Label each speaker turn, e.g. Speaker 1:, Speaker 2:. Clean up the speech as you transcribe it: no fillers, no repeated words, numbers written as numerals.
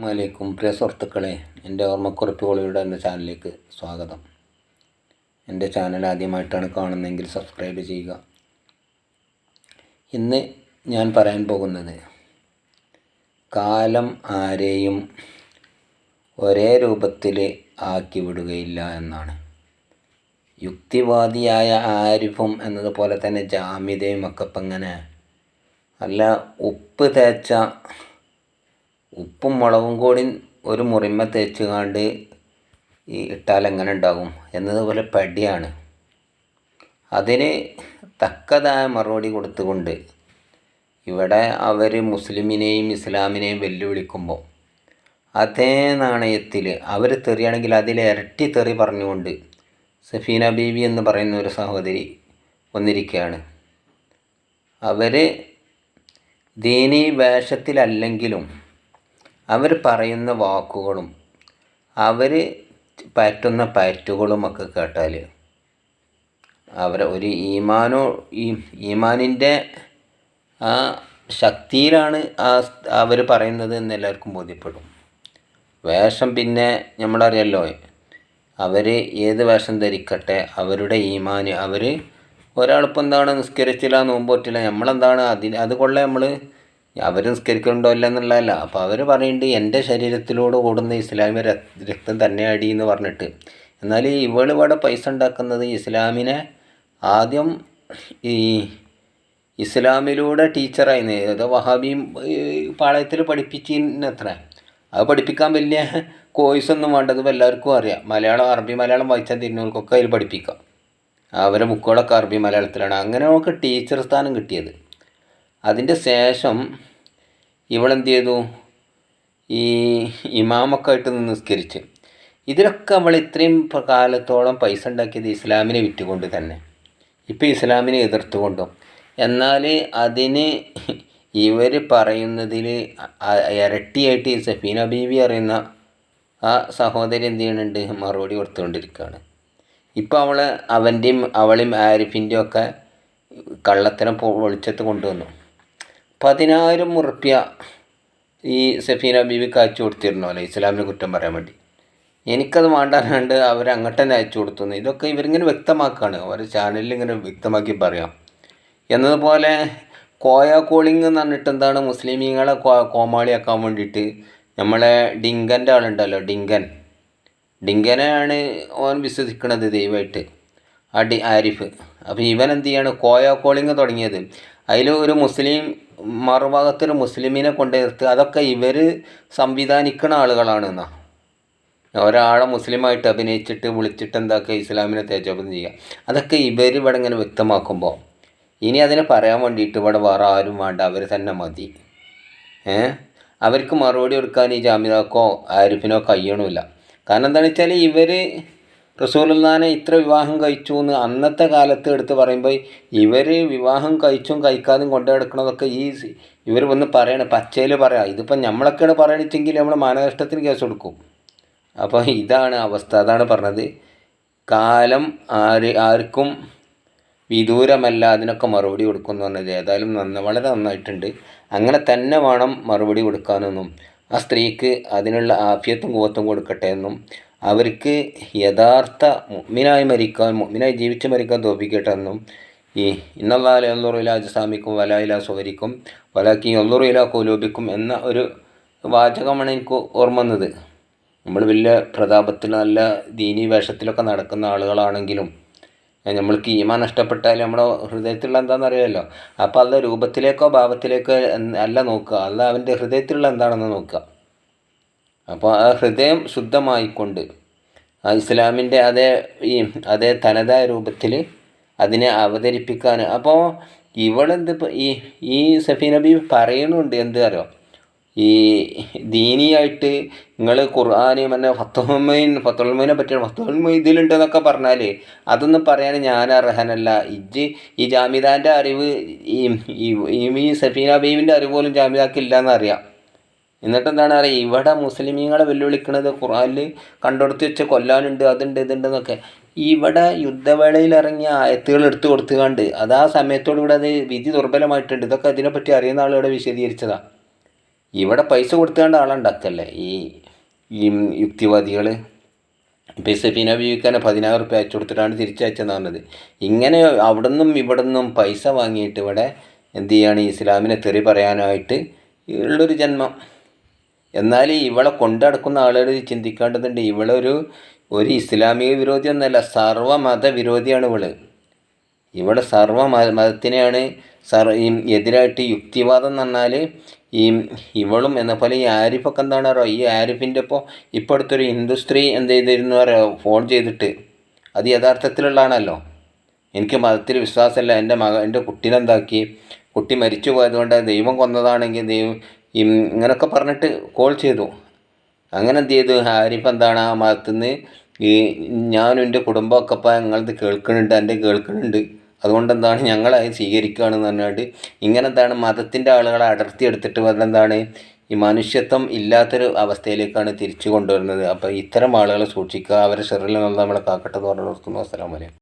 Speaker 1: അസ്സലാമലൈക്കും പ്രിയ സുഹൃത്തുക്കളെ, എൻ്റെ ഓർമ്മക്കുറിപ്പുകളുടെ എന്ന ചാനലിലേക്ക് സ്വാഗതം. എൻ്റെ ചാനൽ ആദ്യമായിട്ടാണ് കാണുന്നതെങ്കിൽ സബ്സ്ക്രൈബ് ചെയ്യുക. ഇന്ന് ഞാൻ പറയാൻ പോകുന്നത് കാലം ആരെയും ഒരേ രൂപത്തിൽ ആക്കി വിടുകയില്ല എന്നാണ്. യുക്തിവാദിയായ ആരിഫും എന്നതുപോലെ തന്നെ ജാമിദയും ഒക്കെ ഇപ്പം ഇങ്ങനെ നല്ല ഉപ്പും മുളകും കൂടി ഒരു മുറിമ തേച്ച് കാണ്ട് ഇട്ടാൽ എങ്ങനെ ഉണ്ടാകും എന്നതുപോലെ പടിയാണ്. അതിന് തക്കതായ മറുപടി കൊടുത്തുകൊണ്ട് ഇവിടെ അവർ മുസ്ലിമിനെയും ഇസ്ലാമിനെയും വെല്ലുവിളിക്കുമ്പോൾ അതേ നാണയത്തിൽ അവർ തെറിയാണെങ്കിൽ അതിലിരട്ടി തെറി പറഞ്ഞുകൊണ്ട് സഫീന ബീവി എന്ന് പറയുന്ന ഒരു സഹോദരി വന്നിരിക്കുകയാണ്. അവർ ദീനീ വേഷത്തിലല്ലെങ്കിലും അവർ പറയുന്ന വാക്കുകളും അവർ പറ്റുന്ന പറ്റുകളുമൊക്കെ കേട്ടാൽ ഒരു ഈമാനിൻ്റെ ആ ശക്തിയിലാണ് അവർ പറയുന്നത് എന്ന് എല്ലാവർക്കും ബോധ്യപ്പെടും. വേഷം പിന്നെ നമ്മളറിയല്ലോ, അവർ ഏത് വേഷം ധരിക്കട്ടെ, അവരുടെ ഈമാന് ഒരാളിപ്പോൾ എന്താണ് നിസ്കരിച്ചില്ല, നോമ്പൊറ്റില്ല, നമ്മളെന്താണ് അത് കൊള്ളേ അവർ നിസ്കരിക്കുന്നുണ്ടോ ഇല്ല എന്നുള്ളതല്ല. അപ്പോൾ അവർ പറയുന്നുണ്ട് എൻ്റെ ശരീരത്തിലൂടെ ഓടുന്ന ഇസ്ലാമിക രക്തം തന്നെ അടി എന്ന് പറഞ്ഞിട്ട്. എന്നാൽ ഇവിടെ പൈസ ഉണ്ടാക്കുന്നത് ഇസ്ലാമിനെ ആദ്യം ഈ ഇസ്ലാമിലൂടെ ടീച്ചറായിരുന്നു. അത് വഹാബിയും പാളയത്തിൽ പഠിപ്പിച്ചിരുന്നത്ര. അത് പഠിപ്പിക്കാൻ വലിയ കോഴ്സൊന്നും വേണ്ടത് എല്ലാവർക്കും അറിയാം. അറബി മലയാളം വായിച്ചാൽ തിരിഞ്ഞവർക്കൊക്കെ അതിൽ പഠിപ്പിക്കാം. അവരെ ബുക്കുകളൊക്കെ അറബി മലയാളത്തിലാണ്. അങ്ങനെ നമുക്ക് ടീച്ചർ സ്ഥാനം കിട്ടിയത്. അതിൻ്റെ ശേഷം ഇവളെന്ത് ചെയ്തു, ഈ ഇമാമൊക്കെ ആയിട്ട് നിന്ന് നിസ്കരിച്ച്. ഇതിലൊക്കെ അവൾ ഇത്രയും കാലത്തോളം പൈസ ഉണ്ടാക്കിയത് ഇസ്ലാമിനെ വിറ്റുകൊണ്ട് തന്നെ, ഇപ്പോൾ ഇസ്ലാമിനെ എതിർത്തുകൊണ്ടും. എന്നാൽ അതിന് ഇവർ പറയുന്നതിൽ ഇരട്ടിയായിട്ട് ഈ സഫീന ബീവി അറിയുന്ന ആ സഹോദരി എന്ത് ചെയ്യുന്നുണ്ട്, മറുപടി കൊടുത്തുകൊണ്ടിരിക്കുകയാണ്. ഇപ്പോൾ അവളെയും ആരിഫിൻ്റെയും ഒക്കെ കള്ളത്തരം വെളിച്ചത്ത് കൊണ്ടുവന്നു. 10,000 ഉറുപ്പ്യ ഈ സഫീന ബീവിക്ക് അയച്ചു കൊടുത്തിരുന്നല്ലോ ഇസ്ലാമിനെ കുറ്റം പറയാൻ വേണ്ടി. എനിക്കത് വേണ്ടാനാണ്ട് അങ്ങോട്ട് തന്നെ അയച്ചു കൊടുത്തു. ഇതൊക്കെ ഇവരിങ്ങനെ വ്യക്തമാക്കുകയാണ്, ഓരോ ചാനലിൽ ഇങ്ങനെ വ്യക്തമാക്കി പറയാം. എന്നതുപോലെ കോളിംഗ് എന്ന് പറഞ്ഞിട്ട് എന്താണ്, മുസ്ലിമീങ്ങളെ കോമാളിയാക്കാൻ വേണ്ടിയിട്ട് നമ്മളെ ഡിങ്കൻ്റെ ആളുണ്ടല്ലോ, ഡിങ്കനെയാണ് ഓൻ വിശ്വസിക്കുന്നത് ദൈവമായിട്ട്, ആരിഫ്. അപ്പോൾ ഇവൻ എന്ത് ചെയ്യാണ്, കോളിംഗ് തുടങ്ങിയത്. അതിൽ ഒരു മുസ്ലിം മറുഭാഗത്തൊരു മുസ്ലിമിനെ കൊണ്ടുവരുത്ത്. അതൊക്കെ ഇവർ സംവിധാനിക്കുന്ന ആളുകളാണ് എന്നാ. ഒരാളെ മുസ്ലിമായിട്ട് അഭിനയിച്ചിട്ട് വിളിച്ചിട്ട് എന്താക്കുക, ഇസ്ലാമിനെ തേജോപനം ചെയ്യുക. അതൊക്കെ ഇവിടെ ഇങ്ങനെ വ്യക്തമാക്കുമ്പോൾ ഇനി അതിനെ പറയാൻ വേണ്ടിയിട്ട് ഇവിടെ വേറെ ആരും വേണ്ട, അവർ തന്നെ മതി. അവർക്ക് മറുപടി കൊടുക്കാൻ ഈ ജാമിദക്കോ ആരിഫിനോ കഴിയണമില്ല. കാരണം എന്താണെന്ന് വെച്ചാൽ ഇവർ റസൂലുള്ളാഹിനെ ഇത്ര വിവാഹം കഴിച്ചു എന്ന് അന്നത്തെ കാലത്ത് എടുത്ത് പറയുമ്പോൾ ഇവർ വിവാഹം കഴിച്ചും കഴിക്കാതും കൊണ്ടു കിടക്കണതൊക്കെ ഇവർ വന്ന് പറയണം, പച്ചയിൽ പറയാം. ഇതിപ്പോൾ നമ്മളൊക്കെയാണ് പറയണിച്ചെങ്കിൽ നമ്മൾ മാനനഷ്ടത്തിന് കേസ് കൊടുക്കും. അപ്പോൾ ഇതാണ് അവസ്ഥ. അതാണ് പറഞ്ഞത്, കാലം ആർക്കും വിദൂരമല്ല, അതിനൊക്കെ മറുപടി കൊടുക്കും എന്ന് പറഞ്ഞത് ഏതായാലും വളരെ നന്നായിട്ടുണ്ട്. അങ്ങനെ തന്നെ വേണം മറുപടി കൊടുക്കാനെന്നും ആ സ്ത്രീക്ക് അതിനുള്ള ആഫിയത്തും കൂവത്തും കൊടുക്കട്ടെ എന്നും അവർക്ക് യഥാർത്ഥ മുഅ്മിനായി ജീവിച്ച് മരിക്കാൻ തോപ്പിക്കട്ടെ എന്നും ഈ ഇന്നല്ലാഹ ലാ യൻളുറു ഇലാ അജ്സാമിക്കും വലാ ഇലാ സുവരിക്കും വലാകിൻ യൻളുറു ഇലാ ഖുലൂബിക്കും എന്ന ഒരു വാചകമാണ് എനിക്ക് ഓർമ്മ വന്നത്. നമ്മൾ വലിയ പ്രതാപത്തിൽ നല്ല ദീനീ വേഷത്തിലൊക്കെ നടക്കുന്ന ആളുകളാണെങ്കിലും നമ്മൾക്ക് ഈമാൻ നഷ്ടപ്പെട്ടാൽ നമ്മുടെ ഹൃദയത്തിലുള്ള എന്താണെന്ന് അറിയാമല്ലോ. അപ്പോൾ അത് രൂപത്തിലേക്കോ ഭാവത്തിലേക്കോ അല്ല നോക്കുക, അല്ല അവൻ്റെ ഹൃദയത്തിലുള്ള എന്താണെന്ന് നോക്കുക. അപ്പോൾ ആ ഹൃദയം ശുദ്ധമായിക്കൊണ്ട് ആ ഇസ്ലാമിൻ്റെ അതേ തനതായ രൂപത്തിൽ അതിനെ അവതരിപ്പിക്കാൻ. അപ്പോൾ ഇവളെന്തിപ്പോൾ ഈ സഫീന ബീവി പറയുന്നുണ്ട്, എന്ത് അറിയോ, ഈ ദീനിയായിട്ട് നിങ്ങൾ ഖുർആൻ പിന്നെ ഫത്തുൽമൊയിനെ പറ്റിയാണ്, ഫത്തുൽമൊയ് ഇതിലുണ്ടെന്നൊക്കെ പറഞ്ഞാൽ അതൊന്നും പറയാൻ ഞാൻ അർഹനല്ല. ഈ ജാമിദാൻ്റെ അറിവ് ഈ സഫീന ബീവിൻ്റെ അറിവ് പോലും ജാമിദാക്ക് ഇല്ലയെന്നറിയാം. എന്നിട്ട് എന്താണ് പറയുക, ഇവിടെ മുസ്ലിമീങ്ങളെ വെല്ലുവിളിക്കുന്നത് ഖുർആനിൽ കണ്ടെടുത്ത് വെച്ച് കൊല്ലാനുണ്ട്, അതുണ്ട് ഇതുണ്ടെന്നൊക്കെ. ഇവിടെ യുദ്ധവേളയിൽ ഇറങ്ങിയ ആയത്തുകൾ എടുത്തു കൊടുത്തുകൊണ്ട് അത് ആ സമയത്തോടു കൂടെ അത് വിധി ദുർബലമായിട്ടുണ്ട്. ഇതൊക്കെ അതിനെപ്പറ്റി അറിയുന്ന ആളുകളെ വിശദീകരിച്ചതാണ്. ഇവിടെ പൈസ കൊടുത്തുകൊണ്ട് ആളുണ്ടാക്കല്ലേ ഈ യുക്തിവാദികൾ. ഇപ്പോൾ സഫീന ബീവിക്ക് 16 റുപ്യ അയച്ചു കൊടുത്തിട്ടാണ് തിരിച്ചയച്ചെന്ന് പറഞ്ഞത്. ഇങ്ങനെ അവിടെ നിന്നും ഇവിടെ നിന്നും പൈസ വാങ്ങിയിട്ട് ഇവിടെ എന്ത് ചെയ്യാണ്, ഇസ്ലാമിനെ തെറി പറയാനായിട്ട് ഉള്ളൊരു ജന്മം. എന്നാൽ ഇവളെ കൊണ്ടടക്കുന്ന ആളുകൾ ചിന്തിക്കേണ്ടതുണ്ട്, ഇവളൊരു ഇസ്ലാമിക വിരോധി ഒന്നല്ല, സർവ്വമത വിരോധിയാണ് ഇവൾ മതത്തിനെയാണ് എതിരായിട്ട് യുക്തിവാദം എന്ന് പറഞ്ഞാൽ ഇവളും എന്ന പോലെ ഈ ആരിഫൊക്കെ എന്താണ് പറയുക, ഈ ആരിഫിൻ്റെ ഇപ്പോൾ അടുത്തൊരു ഹിന്ദു സ്ത്രീ എന്ത് ചെയ്തിരുന്നു പറയുക, ഫോൺ ചെയ്തിട്ട് അത് യഥാർത്ഥത്തിലുള്ളതാണല്ലോ, എനിക്ക് മതത്തിൽ വിശ്വാസമല്ല, എൻ്റെ കുട്ടീനെന്താക്കി, കുട്ടി മരിച്ചു പോയതുകൊണ്ട് ദൈവം കൊന്നതാണെങ്കിൽ ഇങ്ങനെയൊക്കെ പറഞ്ഞിട്ട് കോൾ ചെയ്തു. അങ്ങനെ എന്ത് ചെയ്തു, ആരിഫ് എന്താണ് ആ മതത്തിൽ നിന്ന് ഞാനും എൻ്റെ കുടുംബമൊക്കെ ഇപ്പോൾ നിങ്ങളത് കേൾക്കുന്നുണ്ട്, അതുകൊണ്ട് എന്താണ് ഞങ്ങളത് സ്വീകരിക്കുകയാണെന്ന് പറഞ്ഞുകൊണ്ട് ഇങ്ങനെ എന്താണ് മതത്തിൻ്റെ ആളുകളെ അടർത്തിയെടുത്തിട്ട് എന്താണ് ഈ മനുഷ്യത്വം ഇല്ലാത്തൊരു അവസ്ഥയിലേക്കാണ് തിരിച്ചു കൊണ്ടുവരുന്നത്. അപ്പോൾ ഇത്തരം ആളുകളെ സൂക്ഷിക്കുക, അവരെ ഷെറിൽ നിന്ന് നമ്മളെ കാക്കട്ടെ എന്ന് പറഞ്ഞു നിർത്തുന്നു. അസ്സലാമു അലൈക്കും.